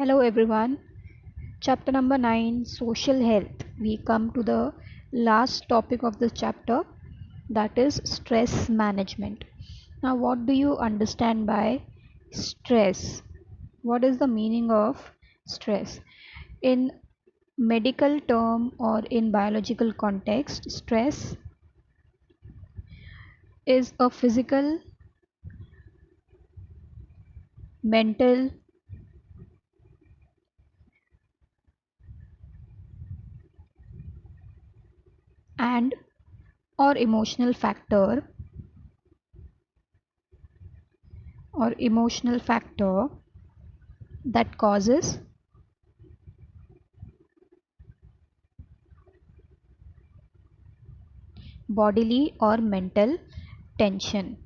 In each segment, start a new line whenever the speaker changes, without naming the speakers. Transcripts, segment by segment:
Hello everyone. Chapter number 9, Social Health. We come to the last topic of this chapter, that is stress management. Now, what do you understand by stress? What is the meaning of stress? In medical term or in biological context, stress is a physical, mental, and or emotional factor that causes bodily or mental tension.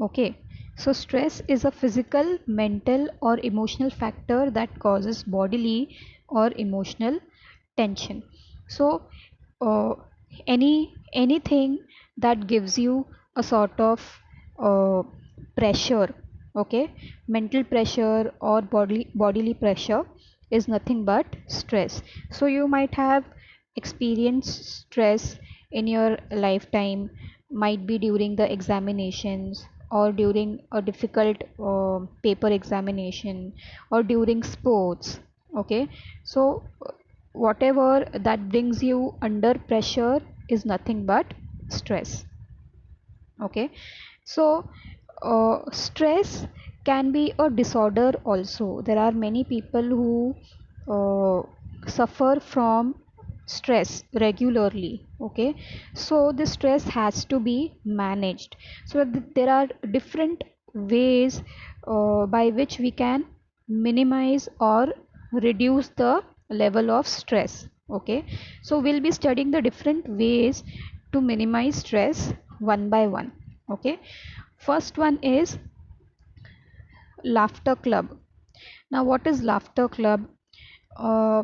Okay, so stress is a physical, mental, or emotional factor that causes bodily or emotional tension. So, uh, anything that gives you a sort of uh, pressure, okay, mental pressure or bodily pressure is nothing but stress. So you might have experienced stress in your lifetime, might be during the examinations or during a difficult paper examination or during sports. Okay, so whatever that brings you under pressure is nothing but stress. Okay, so stress can be a disorder also. There are many people who suffer from stress regularly. Okay, so the stress has to be managed. So there are different ways by which we can minimize or reduce the level of stress. Okay, so we'll be studying the different ways to minimize stress one by one. Okay, first one is laughter club. Now, what is laughter club? uh,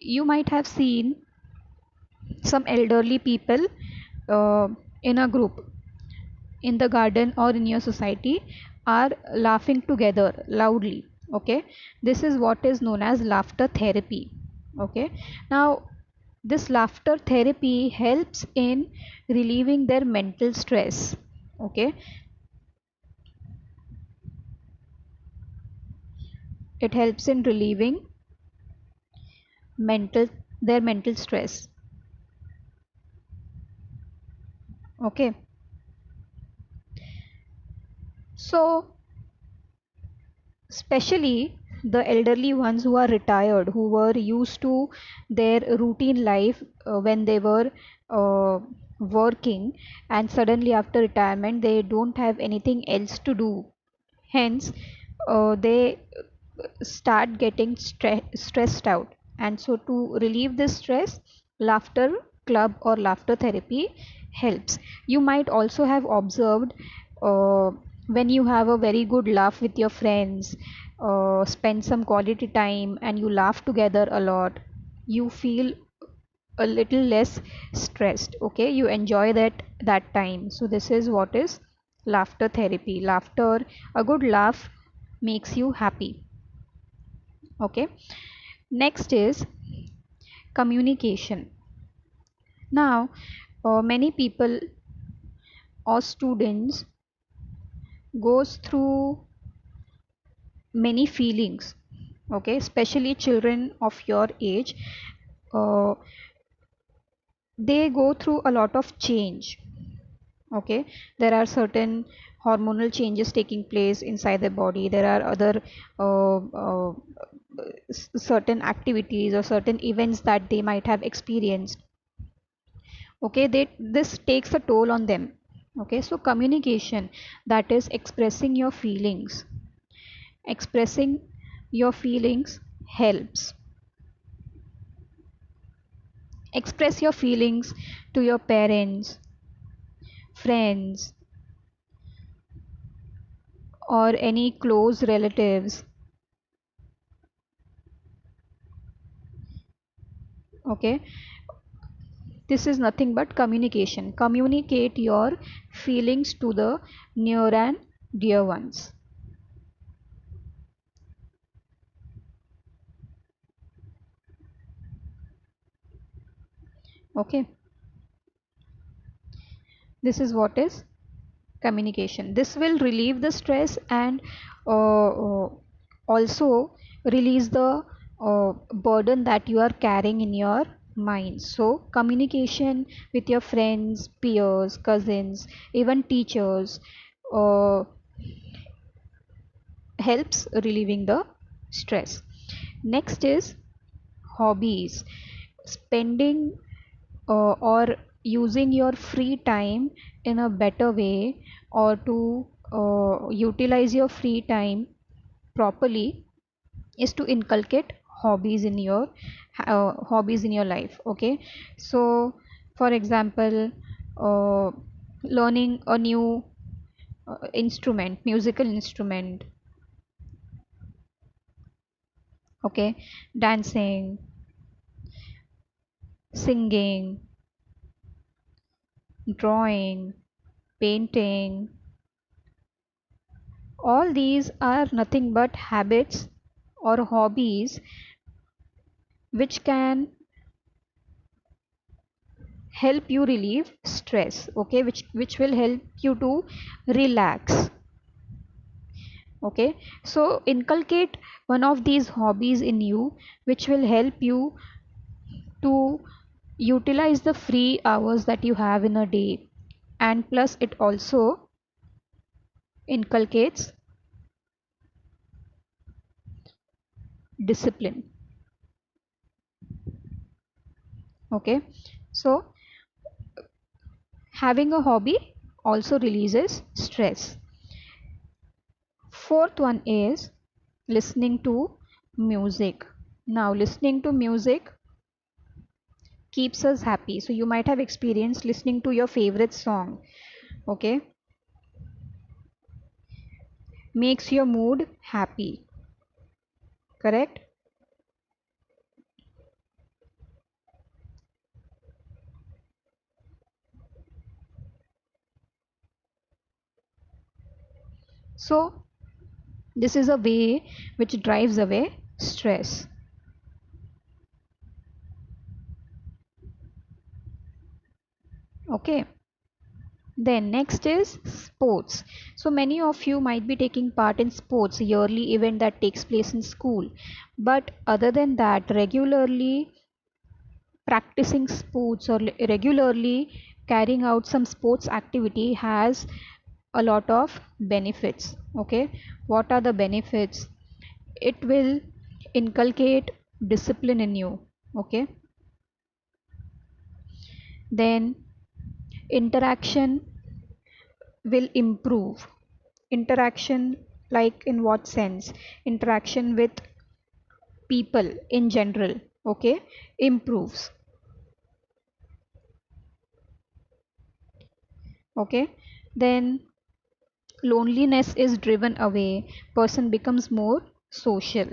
you might have seen some elderly people uh, in a group in the garden or in your society are laughing together loudly. Okay, this is what is known as laughter therapy. Okay, now this laughter therapy helps in relieving their mental stress. Okay, it helps in relieving mental their mental stress. Okay, so especially the elderly ones who are retired, who were used to their routine life when they were uh, working, and suddenly after retirement they don't have anything else to do. Hence they start getting stressed out, and so to relieve this stress, laughter club or laughter therapy helps. You might also have observed when you have a very good laugh with your friends, spend some quality time and you laugh together a lot, you feel a little less stressed. Okay, you enjoy that time. So this is what is laughter therapy. Laughter, a good laugh makes you happy. Okay, next is communication. Now many people or students goes through many feelings. Okay, especially children of your age, uh, they go through a lot of change. Okay, there are certain hormonal changes taking place inside the body. There are other certain activities or certain events that they might have experienced. Okay, this takes a toll on them. Okay, so communication, that is expressing your feelings helps. Express your feelings to your parents, friends, or any close relatives. Okay, This is nothing but communication. Communicate your feelings to the near and dear ones. Okay, this is what is communication. This will relieve the stress and also release the burden that you are carrying in your mind. So communication with your friends, peers, cousins, even teachers uh, helps relieving the stress. Next is hobbies. Spending or using your free time in a better way, or to utilize your free time properly, is to inculcate hobbies in your life. Okay, so for example, uh, learning a new musical instrument. Okay, dancing, singing, drawing, painting, all these are nothing but habits or hobbies which can help you relieve stress. Okay, which will help you to relax. Okay, so inculcate one of these hobbies in you which will help you to utilize the free hours that you have in a day, and plus it also inculcates discipline. Okay, so having a hobby also releases stress. Fourth one is listening to music. Now, listening to music keeps us happy. So, you might have experienced listening to your favorite song, okay, makes your mood happy, correct? So, this is a way which drives away stress. Okay. Then next is sports. So many of you might be taking part in sports, yearly event that takes place in school. But other than that, regularly practicing sports or regularly carrying out some sports activity has a lot of benefits. Okay, what are the benefits? It will inculcate discipline in you. Okay, then interaction will improve. Interaction, like in what sense? Interaction with people in general, okay, improves. Okay, then loneliness is driven away, person becomes more social.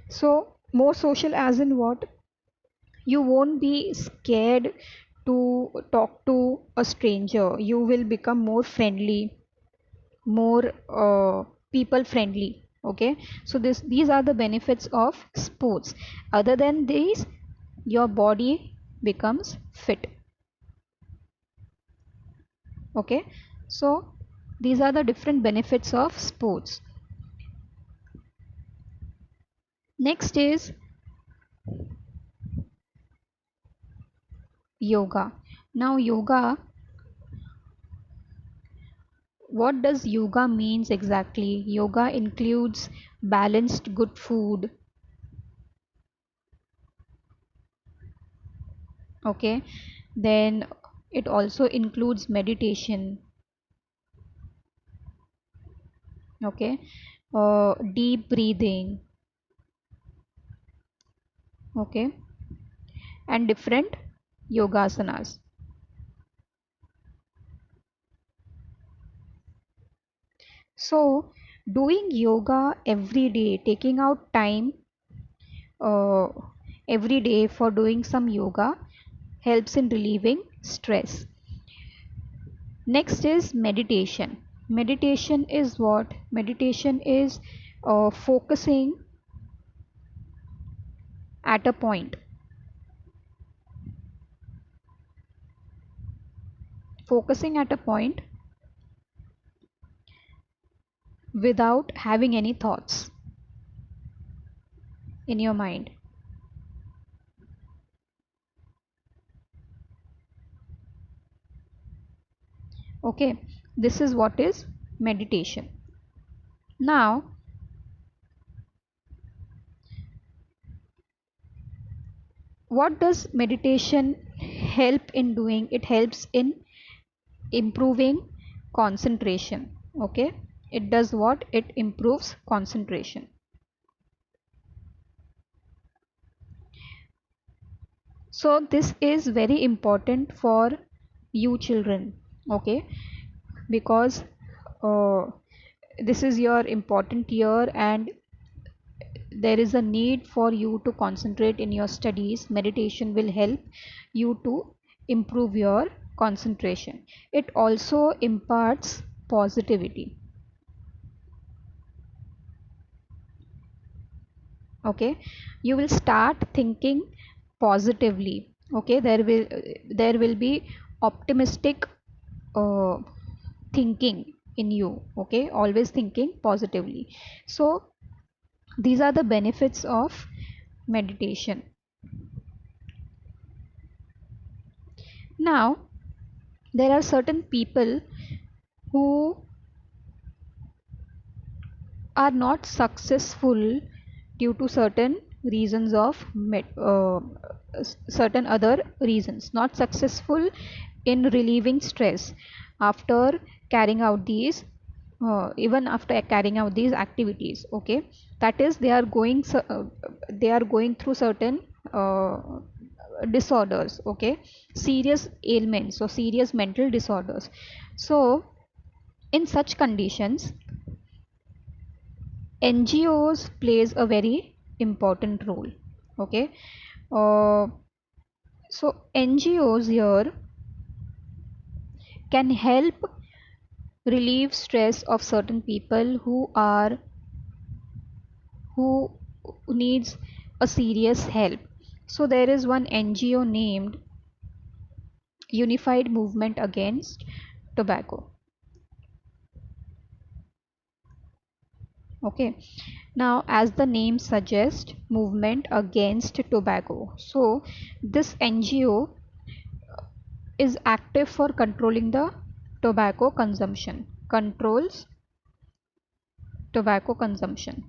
So more social as in what? You won't be scared to talk to a stranger, you will become more friendly, more people friendly. Okay, so these are the benefits of sports. Other than these, your body becomes fit. Okay, so these are the different benefits of sports. Next is yoga. Now yoga, what does yoga means exactly? Yoga includes balanced good food. Okay, then it also includes meditation. Okay, deep breathing. Okay, and different yogasanas. So doing yoga every day, taking out time every day for doing some yoga helps in relieving stress. Next is meditation. Meditation is what? Meditation is focusing at a point. Focusing at a point without having any thoughts in your mind. Okay, this is what is meditation. Now, what does meditation help in doing? It helps in improving concentration. Okay, it does what? It improves concentration. So this is very important for you children. Okay, because uh, this is your important year and there is a need for you to concentrate in your studies. Meditation will help you to improve your concentration. It also imparts positivity. Okay, you will start thinking positively. Okay, there will be optimistic uh, thinking in you. Okay, always thinking positively. So these are the benefits of meditation. Now, there are certain people who are not successful due to certain reasons of certain other reasons, not successful in relieving stress after carrying out these even after carrying out these activities. Okay, that is they are going through certain uh, disorders. Okay, serious ailments or serious mental disorders. So in such conditions, NGOs plays a very important role. Okay, uh, so NGOs here can help relieve stress of certain people who needs a serious help. So there is one NGO named Unified Movement Against Tobacco. Okay, now as the name suggests, movement against tobacco. So this NGO is active for controlling the tobacco consumption, controls tobacco consumption.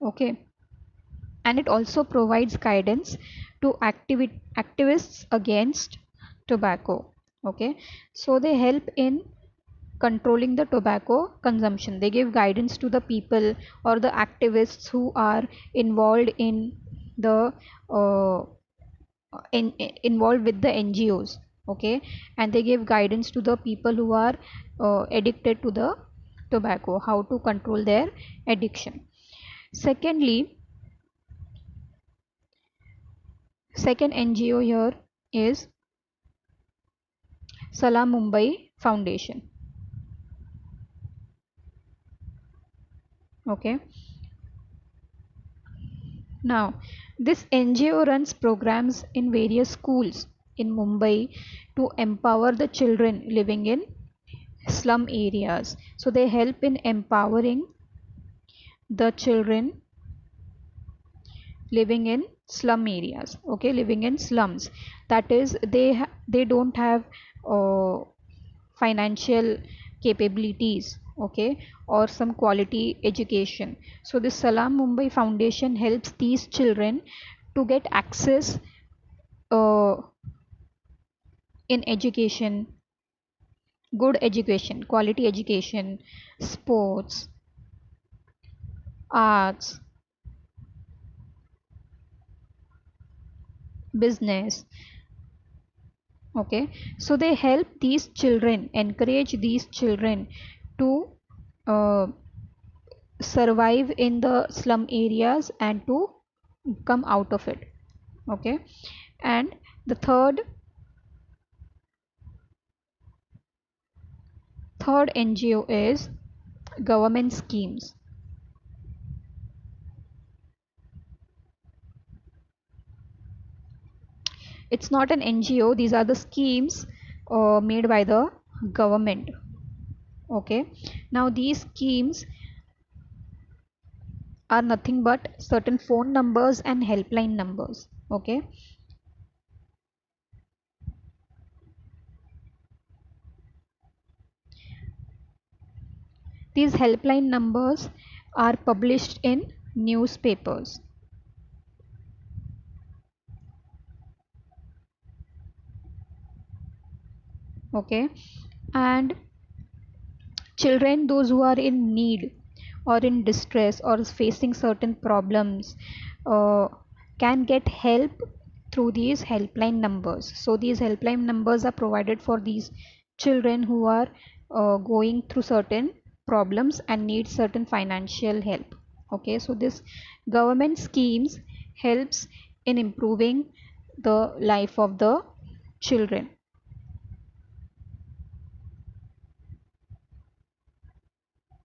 Okay, and it also provides guidance to activists against tobacco. Okay, so they help in controlling the tobacco consumption. They give guidance to the people or the activists who are involved in the uh, involved with the NGOs. Okay, and they give guidance to the people who are addicted to the tobacco, how to control their addiction. Secondly, second NGO here is Salam Mumbai Foundation. Okay, now this NGO runs programs in various schools in Mumbai to empower the children living in slum areas. So they help in empowering the children living in slum areas. Okay, living in slums, that is they don't have uh, financial capabilities. Okay, or some quality education. So this Salam Mumbai Foundation helps these children to get access uh, in education, good education, quality education, sports, arts, business. Okay, so they help these children, encourage these children to uh, survive in the slum areas and to come out of it. Okay. And the third NGO is government schemes. It's not an NGO, these are the schemes made by the government. Okay. Now these schemes are nothing but certain phone numbers and helpline numbers. Okay. These helpline numbers are published in newspapers. Okay. And children, those who are in need or in distress or facing certain problems, uh, can get help through these helpline numbers. So these helpline numbers are provided for these children who are going through certain problems and need certain financial help. Okay, so this government schemes helps in improving the life of the children.